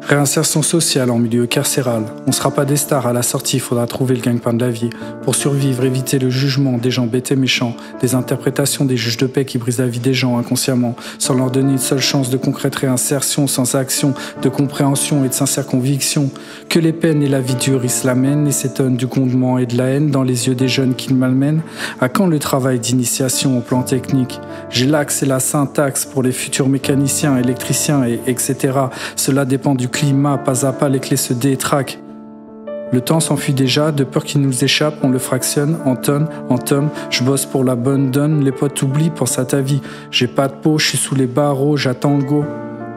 Réinsertion sociale en milieu carcéral. On sera pas des stars à la sortie, il faudra trouver le gagne-pain de la vie. Pour survivre, éviter le jugement des gens bêtes et méchants, des interprétations des juges de paix qui brisent la vie des gens inconsciemment, sans leur donner une seule chance de concrète réinsertion, sans action, de compréhension et de sincère conviction. Que les peines et la vie dure, ils se l'amènent et s'étonnent du grondement et de la haine dans les yeux des jeunes qu'ils malmènent. À quand le travail d'initiation au plan technique? J'ai l'axe et la syntaxe pour les futurs mécaniciens, électriciens et etc. Cela dépend du climat, pas à pas les clés se détraquent. Le temps s'enfuit déjà, de peur qu'il nous échappe, on le fractionne en tonnes, en tomes. Je bosse pour la bonne donne, les potes oublient, pense à ta vie. J'ai pas de peau, je suis sous les barreaux, j'attends le go.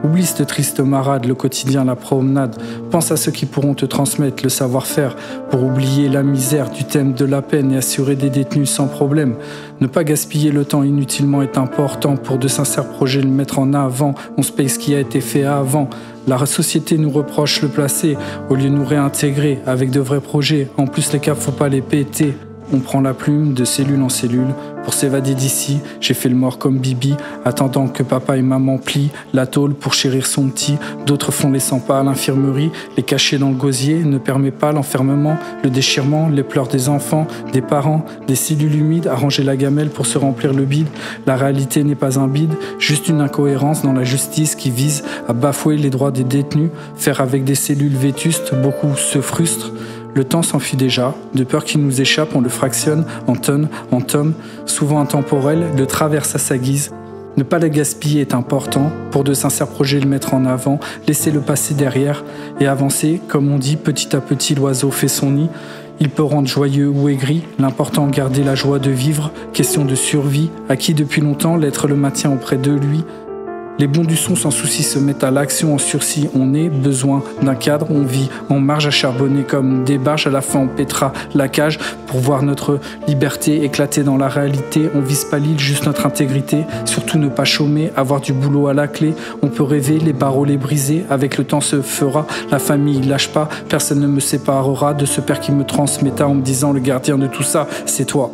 Oublie cette triste marade, le quotidien, la promenade. Pense à ceux qui pourront te transmettre le savoir-faire pour oublier la misère du thème de la peine et assurer des détenus sans problème. Ne pas gaspiller le temps inutilement est important. Pour de sincères projets, le mettre en avant. On se paye ce qui a été fait avant. La société nous reproche le placer au lieu de nous réintégrer avec de vrais projets. En plus, les caps, faut pas les péter. On prend la plume de cellule en cellule pour s'évader d'ici. J'ai fait le mort comme Bibi, attendant que papa et maman plient la tôle pour chérir son petit. D'autres font les 100 pas à l'infirmerie. Les cacher dans le gosier ne permet pas l'enfermement, le déchirement, les pleurs des enfants, des parents, des cellules humides, arranger la gamelle pour se remplir le bide. La réalité n'est pas un bide, juste une incohérence dans la justice qui vise à bafouer les droits des détenus. Faire avec des cellules vétustes, beaucoup se frustrent. Le temps s'enfuit déjà, de peur qu'il nous échappe, on le fractionne en tonnes, en tomes, souvent intemporel, le traverse à sa guise. Ne pas le gaspiller est important, pour de sincères projets le mettre en avant, laisser le passé derrière et avancer, comme on dit, petit à petit l'oiseau fait son nid. Il peut rendre joyeux ou aigri, l'important garder la joie de vivre, question de survie, acquis depuis longtemps, l'être le maintient auprès de lui. Les bons du son sans souci se mettent à l'action en sursis. On est besoin d'un cadre, on vit en marge à charbonner comme des barges. À la fin on pètera la cage pour voir notre liberté éclater dans la réalité. On vise pas l'île, juste notre intégrité. Surtout ne pas chômer, avoir du boulot à la clé. On peut rêver, les barreaux les briser. Avec le temps se fera, la famille lâche pas. Personne ne me séparera de ce père qui me transmetta en me disant le gardien de tout ça, c'est toi.